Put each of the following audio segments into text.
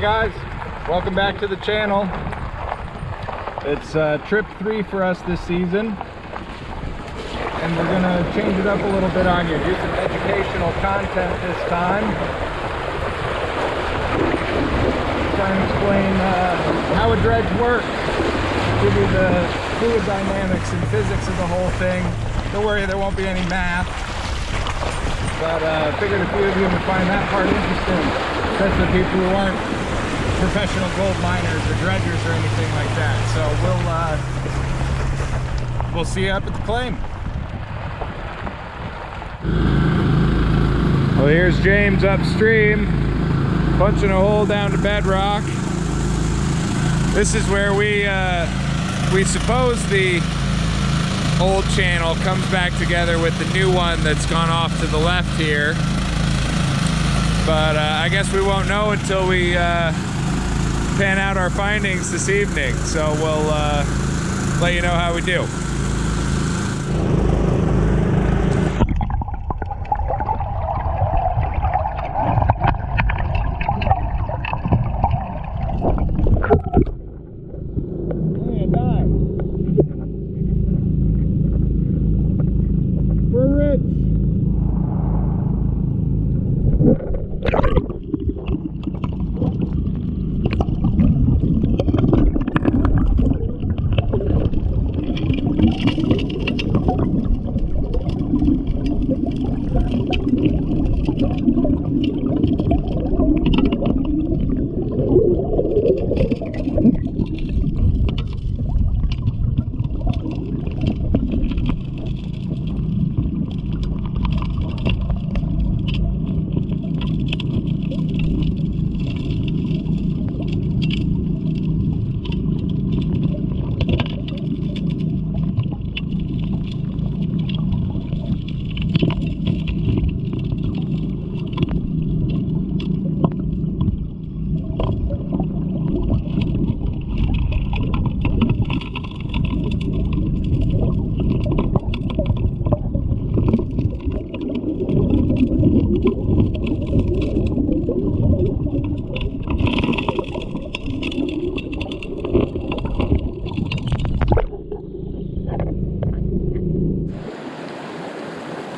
guys, welcome back to the channel. It's trip 3 for us this season, and we're gonna change it up a little bit on you, do some educational content this time. Try and explain how a dredge works, give you the fluid dynamics and physics of the whole thing. Don't worry, there won't be any math, but I figured a few of you would find that part interesting, especially people who aren't professional gold miners or dredgers or anything like that. So we'll see you up at the claim. Well, here's James upstream, punching a hole down to bedrock. This is where we suppose the old channel comes back together with the new one that's gone off to the left here. But I guess we won't know until we pan out our findings this evening. So we'll let you know how we do.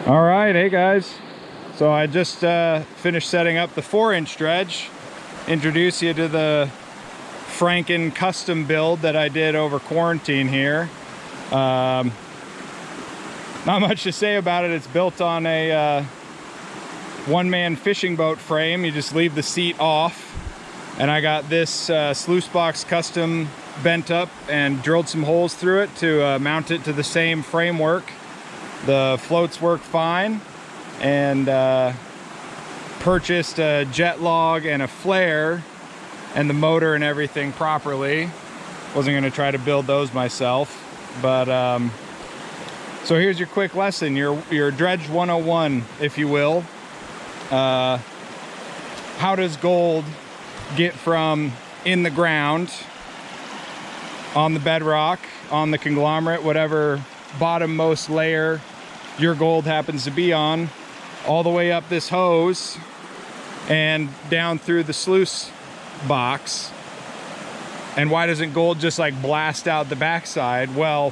All right, hey guys. So I just finished setting up the 4-inch dredge. Introduce you to the Franken custom build that I did over quarantine here. Not much to say about it. It's built on a one-man fishing boat frame. You just leave the seat off. And I got this sluice box custom bent up and drilled some holes through it to mount it to the same framework. The floats work fine, and purchased a jet log and a flare and the motor and everything properly. Wasn't going to try to build those myself, but so here's your quick lesson, your dredge 101, if you will. How does gold get from in the ground, on the bedrock, on the conglomerate, whatever bottommost layer your gold happens to be on, all the way up this hose and down through the sluice box? And why doesn't gold just like blast out the backside? Well,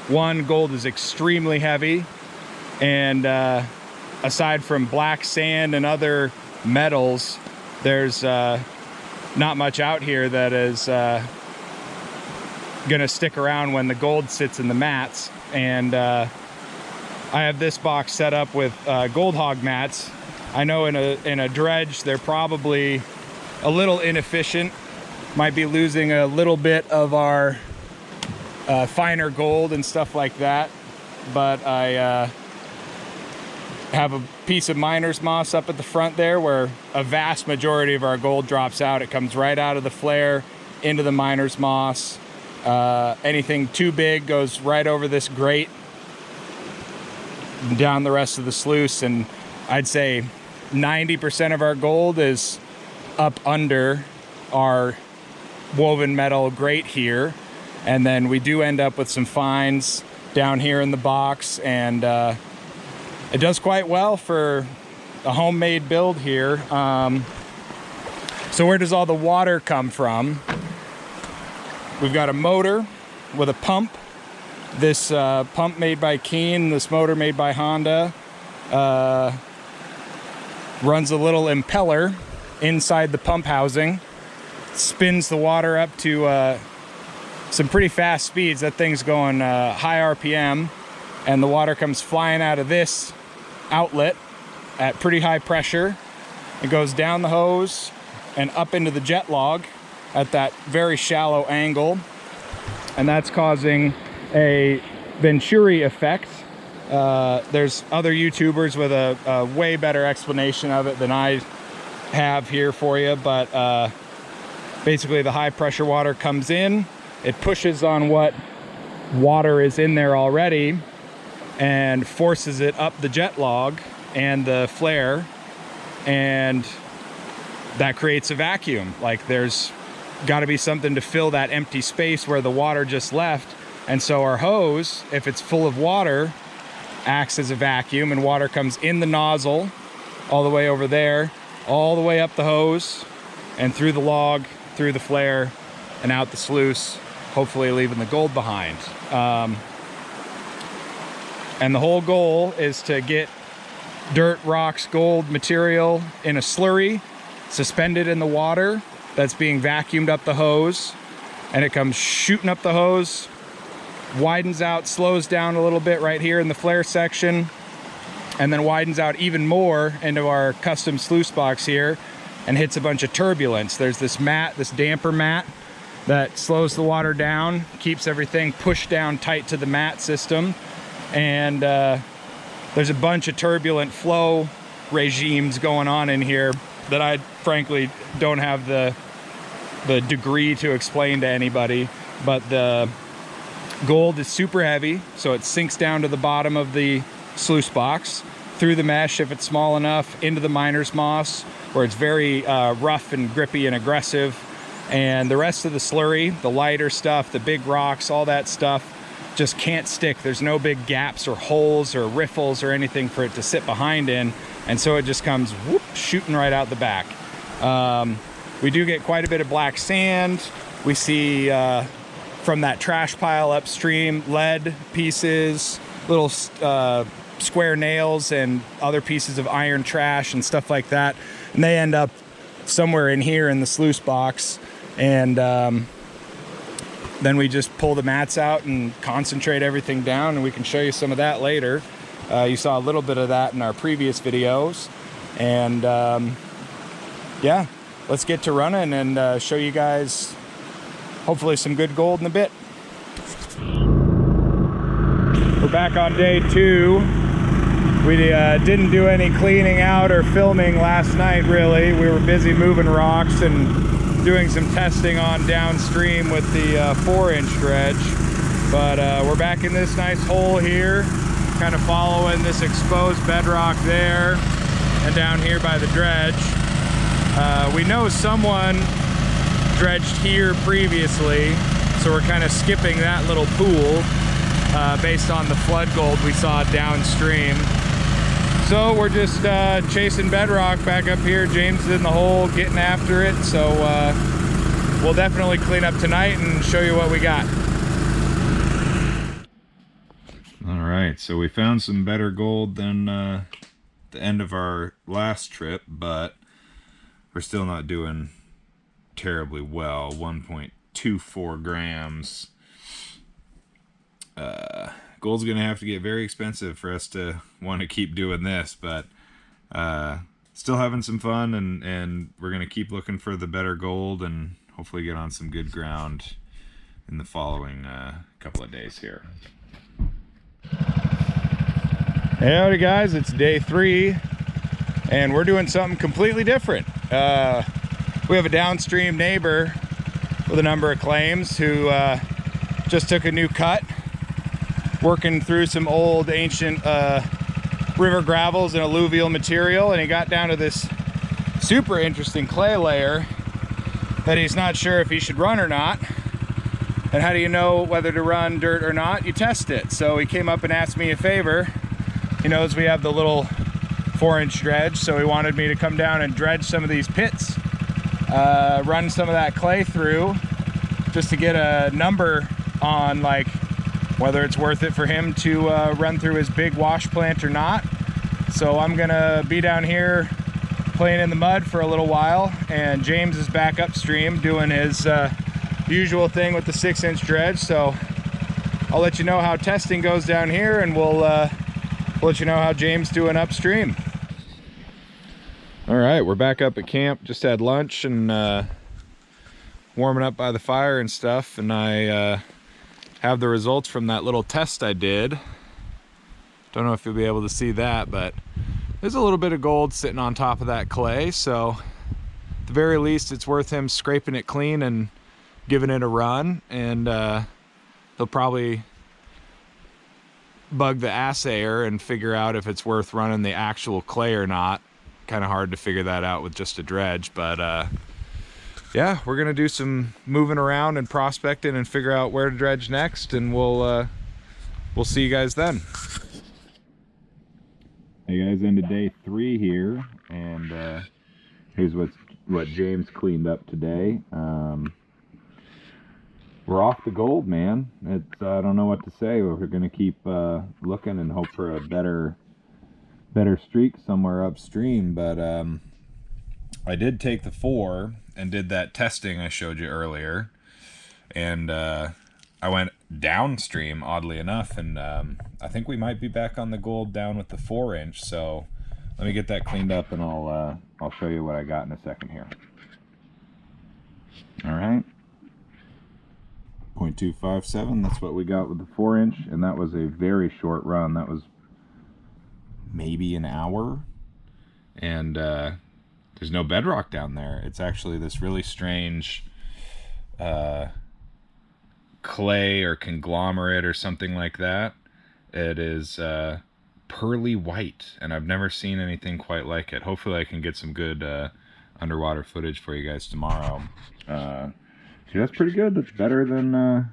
one, gold is extremely heavy, and aside from black sand and other metals, there's not much out here that is gonna stick around when the gold sits in the mats. And I have this box set up with gold hog mats. I know in a dredge they're probably a little inefficient, might be losing a little bit of our finer gold and stuff like that, but I have a piece of miner's moss up at the front there where a vast majority of our gold drops out. It comes right out of the flare into the miner's moss. Anything too big goes right over this grate down the rest of the sluice, and I'd say 90% of our gold is up under our woven metal grate here, and then we do end up with some fines down here in the box, and it does quite well for a homemade build here. So where does all the water come from? We've got a motor with a pump. This pump made by Keen, this motor made by Honda, runs a little impeller inside the pump housing, spins the water up to some pretty fast speeds. That thing's going high RPM, and the water comes flying out of this outlet at pretty high pressure. It goes down the hose and up into the jet log at that very shallow angle, and that's causing a Venturi effect. There's other YouTubers with a way better explanation of it than I have here for you, but basically the high pressure water comes in, it pushes on what water is in there already and forces it up the jet log and the flare, and that creates a vacuum. Like, there's got to be something to fill that empty space where the water just left, and so our hose, if it's full of water, acts as a vacuum, and water comes in the nozzle all the way over there, all the way up the hose and through the log, through the flare, and out the sluice, hopefully leaving the gold behind. And the whole goal is to get dirt, rocks, gold material in a slurry, suspended in the water that's being vacuumed up the hose, and it comes shooting up the hose, widens out, slows down a little bit right here in the flare section, and then widens out even more into our custom sluice box here and hits a bunch of turbulence. There's this mat, this damper mat, that slows the water down, keeps everything pushed down tight to the mat system, and there's a bunch of turbulent flow regimes going on in here that I frankly don't have the degree to explain to anybody, but the gold is super heavy, so it sinks down to the bottom of the sluice box, through the mesh if it's small enough, into the miner's moss, where it's very rough and grippy and aggressive, and the rest of the slurry, the lighter stuff, the big rocks, all that stuff, just can't stick. There's no big gaps or holes or riffles or anything for it to sit behind in, and so it just comes whoop, shooting right out the back. We do get quite a bit of black sand. We see from that trash pile upstream, lead pieces, little square nails and other pieces of iron trash and stuff like that, and they end up somewhere in here in the sluice box, and then we just pull the mats out and concentrate everything down, and we can show you some of that later. You saw a little bit of that in our previous videos, and yeah, let's get to running and show you guys hopefully some good gold in a bit. We're back on day 2. We didn't do any cleaning out or filming last night, really. We were busy moving rocks and doing some testing on downstream with the 4-inch dredge. But we're back in this nice hole here, kind of following this exposed bedrock there and down here by the dredge. We know someone dredged here previously, so we're kind of skipping that little pool based on the flood gold we saw downstream. So we're just chasing bedrock back up here. James is in the hole getting after it, so we'll definitely clean up tonight and show you what we got. All right, so we found some better gold than the end of our last trip, but we're still not doing terribly well. 1.24 grams. Gold's gonna have to get very expensive for us to want to keep doing this, but still having some fun, and we're gonna keep looking for the better gold and hopefully get on some good ground in the following couple of days here. Hey, howdy guys, it's day 3 and we're doing something completely different. We have a downstream neighbor with a number of claims who just took a new cut, working through some old ancient river gravels and alluvial material, and he got down to this super interesting clay layer that he's not sure if he should run or not. And how do you know whether to run dirt or not? You test it. So he came up and asked me a favor. He knows we have the little 4-inch dredge, so he wanted me to come down and dredge some of these pits run some of that clay through just to get a number on like whether it's worth it for him to run through his big wash plant or not. So I'm gonna be down here playing in the mud for a little while, and James is back upstream doing his usual thing with the 6-inch dredge. So I'll let you know how testing goes down here, and we'll let you know how James doing upstream. All right, we're back up at camp. Just had lunch and warming up by the fire and stuff, and I have the results from that little test I did. Don't know if you'll be able to see that, but there's a little bit of gold sitting on top of that clay, so at the very least it's worth him scraping it clean and giving it a run, and he'll probably bug the assayer and figure out if it's worth running the actual clay or not. Kind of hard to figure that out with just a dredge, but yeah, we're gonna do some moving around and prospecting and figure out where to dredge next, and we'll see you guys then. Hey guys, into day 3 here, and here's what James cleaned up today. We're off the gold, man. It's I don't know what to say. We're gonna keep looking and hope for a better streak somewhere upstream. But I did take the 4 and did that testing I showed you earlier, and I went downstream, oddly enough, and I think we might be back on the gold down with the 4-inch. So let me get that cleaned up, and I'll show you what I got in a second here. All right, 0.257. That's what we got with the 4-inch, and that was a very short run. That was maybe an hour, and there's no bedrock down there. It's actually this really strange clay or conglomerate or something like that. It is pearly white, and I've never seen anything quite like it. Hopefully I can get some good underwater footage for you guys tomorrow. See, that's pretty good. That's better than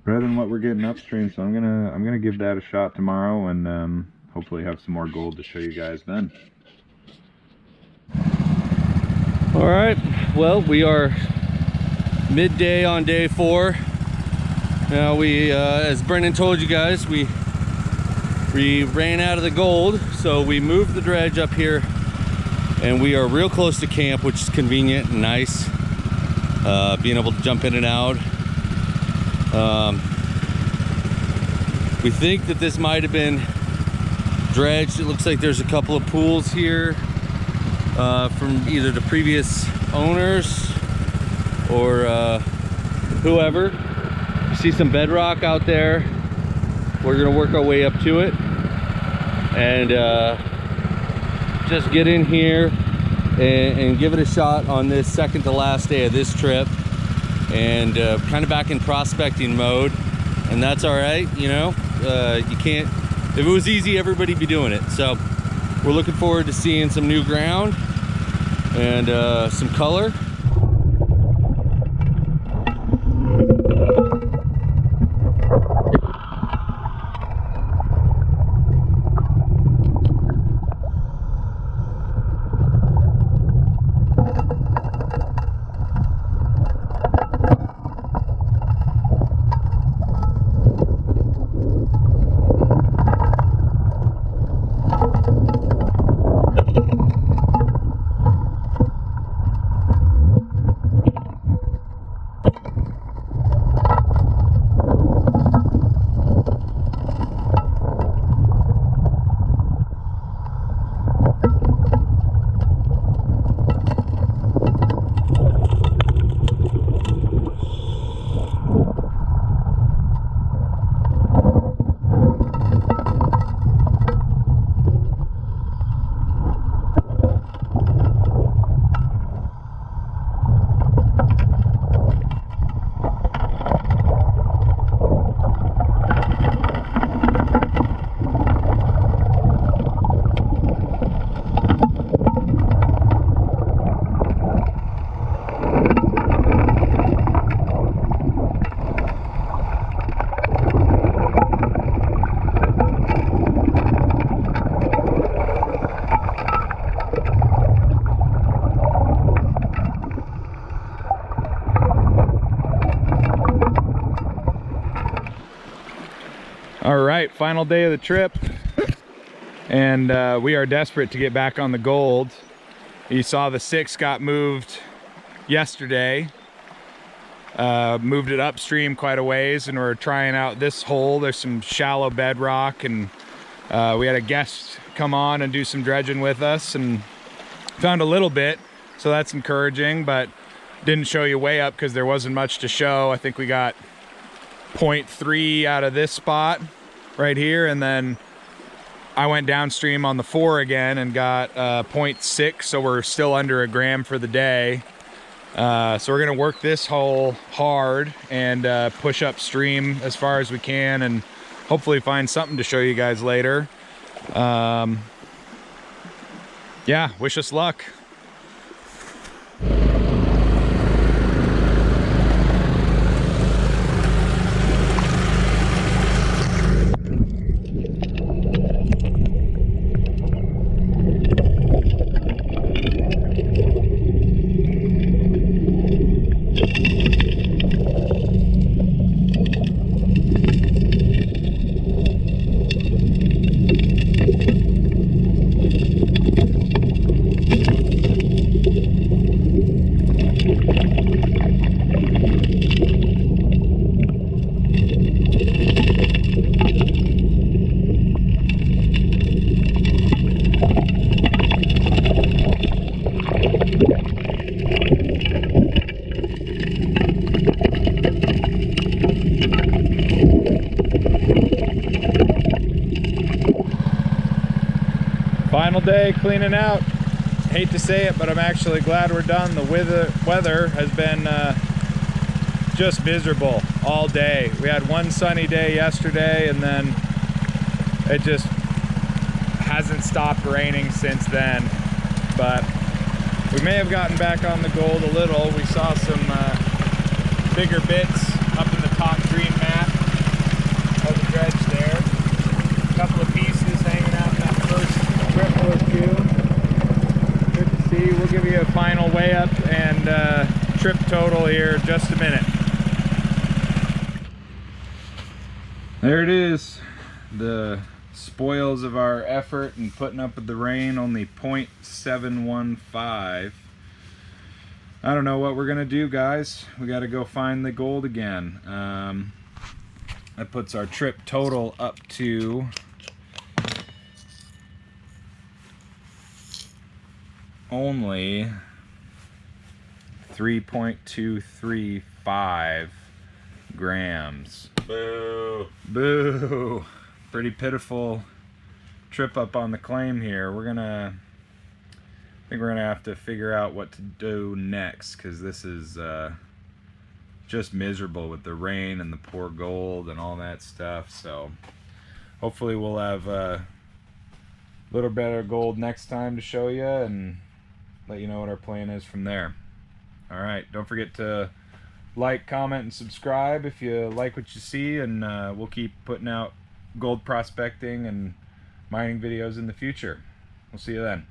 what we're getting upstream. So I'm gonna give that a shot tomorrow, and hopefully have some more gold to show you guys then. All right, well, we are midday on day 4. Now we, as Brendan told you guys, we ran out of the gold, so we moved the dredge up here, and we are real close to camp, which is convenient and nice. Being able to jump in and out. We think that this might have been dredged. It looks like there's a couple of pools here from either the previous owners or whoever. You see some bedrock out there. We're gonna work our way up to it and just get in here and give it a shot on this second to last day of this trip, and kind of back in prospecting mode. And that's all right, you know. You can't, if it was easy, everybody'd be doing it. So we're looking forward to seeing some new ground and some color. All right, final day of the trip, and we are desperate to get back on the gold. You saw the 6 got moved yesterday. Moved it upstream quite a ways, and we're trying out this hole. There's some shallow bedrock, and we had a guest come on and do some dredging with us and found a little bit, so that's encouraging, but didn't show you way up because there wasn't much to show. I think we got 0.3 out of this spot right here, and then I went downstream on the 4 again and got 0.6, so we're still under a gram for the day. So we're gonna work this hole hard and push upstream as far as we can, and hopefully find something to show you guys later. Yeah, wish us luck. Final day cleaning out. Hate to say it, but I'm actually glad we're done. The weather has been just miserable all day. We had one sunny day yesterday, and then it just hasn't stopped raining since then. But we may have gotten back on the gold a little. We saw some bigger bits up in the top green mat of the dredge there. A couple of pieces hanging out in that first trip or two. Good to see. We'll give you a final weigh up and trip total here in just a minute. There it is. The spoils of our effort and putting up with the rain, only 0.715. I don't know what we're gonna do, guys. We got to go find the gold again. That puts our trip total up to only 3.235 grams. Boo. Boo. Pretty pitiful trip up on the claim here. I think we're gonna have to figure out what to do next, because this is just miserable with the rain and the poor gold and all that stuff. So hopefully we'll have a little better gold next time to show you and let you know what our plan is from there. All right, don't forget to like, comment, and subscribe if you like what you see, and we'll keep putting out gold prospecting and mining videos in the future. We'll see you then.